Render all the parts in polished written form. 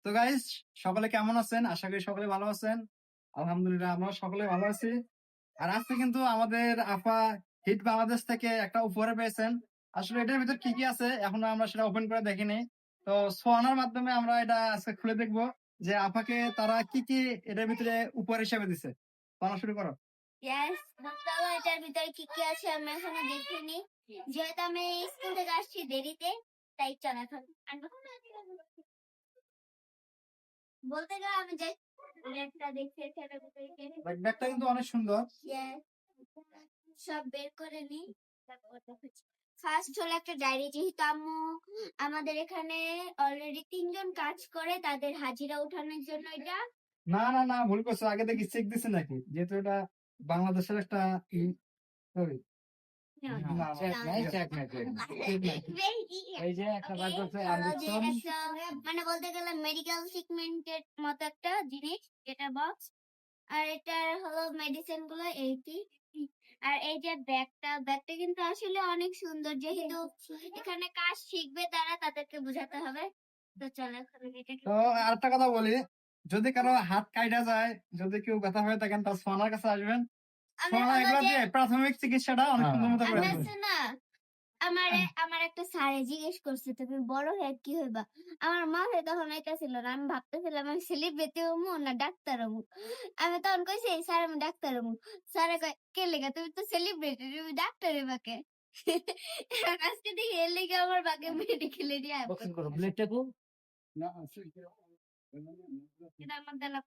তো গাইস, সকলে কেমন আছেন? আশা করি সকলে ভালো আছেন। আলহামদুলিল্লাহ, আমরা সকলে ভালো আছি। আর আজকে কিন্তু আমাদের আপা হিট বাংলাদেশ থেকে একটা উপহার পেয়েছেন। আসলে এটার ভিতর কি কি আছে এখনো আমরা সেটা ওপেন করে দেখিনি। তো সোয়ানার মাধ্যমে আমরা এটা আজকে খুলে দেখবো যে আপাকে তারা কি কি এটার ভিতরে উপহার হিসেবে দিছে। সোয়ানা, শুরু করো। ইয়েস, বুঝতে এটার ভিতরে কি কি আছে আমি এখনো দেখিনি। যেহেতু আমি স্কুল থেকে আসছি দেরিতে, তাই চল এখন বলতে গেলে আমি যে ব্যাগটা দেখছি সেটার ভিতরে ব্যাগটা কিন্তু অনেক সুন্দর। Yes, সব বের করে নি। ফার্স্ট হলো একটা ডায়েরি, যেহেতু আম্মু আমাদের এখানে অলরেডি 3 জন কাজ করে, তাদের হাজিরা উঠানোর জন্য এটা। না না না, ভুল করছো। আগে দেখি চেক দিছে নাকি, যেহেতু এটা বাংলাদেশের একটা সরি মানে বলতে গেলে মেডিকেল ট্রিটমেন্টের মতো একটা জিনিস, এটা বক্স। আর এটা হলো মেডিসিন গুলো এইটি। আর এই যে ব্যাগটা কিন্তু আসলে অনেক সুন্দর, যেহেতু এখানে কাজ শিখবে তারা, তাদেরকে বোঝাতে হবে। তো চলো এখন তো আরেকটা কথা বলি, যদি কারো হাত কাইটা যায়, যদি কেউ ব্যথা হয়ে থাকেন, তার সোনার কাছে আসবেন। সোনা এগুলো দিয়ে প্রাথমিক চিকিৎসাটা অনেক সুন্দর মতো করে দেবে। না, আমার একটা স্যারে জিজ্ঞেস করছে তুমি বড় হয়ে কি হইবা। আমার মাথায় তখন এটা ছিল না, আমি ভাবতেছিলাম আমি সেলিব্রিটি হমু না ডাক্তার হমু। আমি তখন কইছি স্যার আমি ডাক্তার হমু। স্যারে কয় কে লেগা, তুমি তো সেলিব্রিটি, তুমি ডাক্তার হইবা কে? আজকে দেখি এর লেগে আমার বাকে মেডিকেলে নিয়ে বক্সিং করো ব্লেডটা কো না, এটা আমার দ্বারা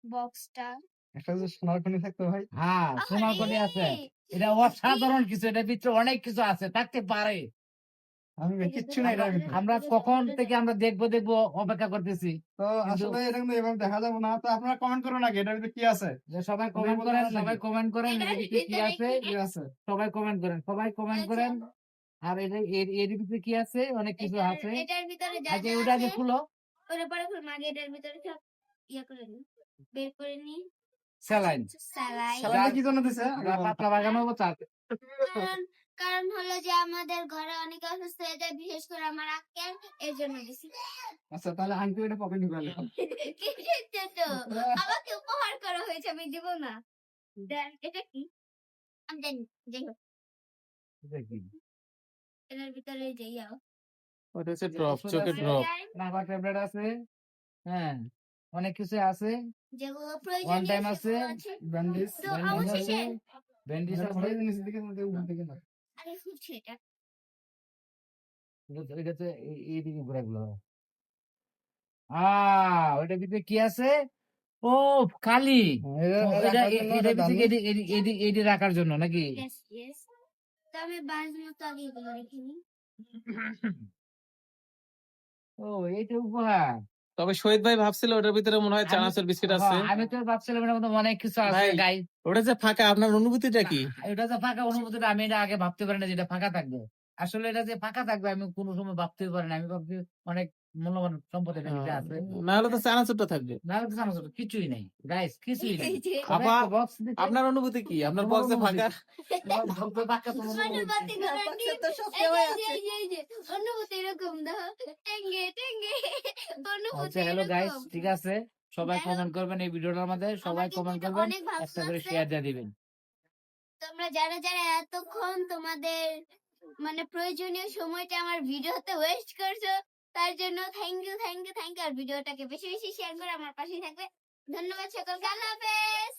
বক্সটা একটা যে সোনার খনি থাকতো ভাই। হ্যাঁ সোনার কলি আছে। এটা অসাধারণ কিছু, এটার ভিতরে অনেক কিছু আছে, থাকতে পারে। আমি কিচ্ছু নাই এটার ভিতরে। আমরা কখন থেকে আমরা দেখবো অপেক্ষা করতেছি। তো আসলে এটা কিন্তু এভাবে দেখা যাবে না। তো আপনারা কমেন্ট করুন আগে এটার ভিতরে কি আছে। যে সবাই কমেন্ট করেন, সবাই কমেন্ট করেন এটার ভিতরে কি আছে, কি আছে। সবাই কমেন্ট করেন, সবাই কমেন্ট করেন। আর এর ভিতরে কি আছে, অনেক কিছু আছে। এটার ভিতরে যা আগে যা ওটা আছে যে খুলো, ওরে পরে খুব মাগে এটার ভিতরে সব ইয়া করে নি, বের করে নি। স্যালাইন। স্যালাইনটা কি জন্য দিছে? পাতলা বাগানো তার কারণ হলো যে আমাদের ঘরে অনেক অসুস্থ হয়ে যায়, বিশেষ করে আমার আক্কেল, এর জন্য দিছি। আচ্ছা, তাহলে আঙ্কেল এটা পকেট ঢুকালে। কি তো আমাকে উপহার করা হয়েছে, আমি দিব না। দেন এটা কি আমি জানি, যাই হোক এটার ভিতরে যে ইয়াও ওটা হচ্ছে ড্রপ, চোখের ড্রপ। নাম্বার ট্যাবলেট আছে, হ্যাঁ অনেক কিছু আছে। যেগুলো ওয়ান প্রয়োজনীয় টাইম আছে, সেগুলো আছে। ব্যান্ডেজ তো অবশেষে ব্যান্ডেজ আছে। ধরে নিচের দিকে না, উপর দিকে না। আরে ফুটছে এটা। এটাতে এইদিকে ঘোরাগুলো ওইটার ভিতরে কি আছে? ও কালি, এটার ভিতরে এডি রাখার জন্য নাকি? Yes, yes. তো আমি মতো আগে এগুলো রেখে নিই। ও এইটা উপহার। তবে শহীদ ভাই ভাবছিল ওটার ভিতরে মনে হয় চানাচুর বিস্কিট আছে। আমি তো ভাবছিলাম এটার মধ্যে অনেক কিছু আছে। ভাই, গাই ওটা যে ফাঁকা, আপনার অনুভূতিটা কি? এটা যে ফাঁকা, অনুভূতিটা আমি এটা আগে ভাবতে পারি না যেটা ফাঁকা থাকবে। আসলে এটা যে ফাঁকা থাকবে আমি কোনো সময় ভাবতেই পারি না। আমি ভাবছি অনেক মূল্যবান সম্পদ এটা ভিতরে আছে। না হলে তো চানাচুরটা থাকবে। না হলে তো জানো তো কিছুই নেই গাইস, কিছুই নেই। আপা, আপনার অনুভূতি কি? আপনার বক্সে ফাঁকা। অনুভূতি এরকম দাও, টেঙ্গে টেঙ্গে অনুভূতি হ্যালো গাইস, এরকম। ঠিক আছে, সবাই কমেন্ট করবেন এই ভিডিওটার মধ্যে, সবাই আমার কমেন্ট কিন্তু করবেন, অনেক ভালো একটা করে লাগছে। শেয়ার দিয়ে দিবেন। তোমরা যারা যারা এতক্ষণ তোমাদের মানে প্রয়োজনীয় সময়টা আমার ভিডিওতে ওয়েস্ট করছো, তার জন্য thank you thank you thank you. আর ভিডিওটাকে বেশি বেশি শেয়ার করে আমার পাশেই থাকবে। ধন্যবাদ সকলকে, আল্লাহ হাফেজ।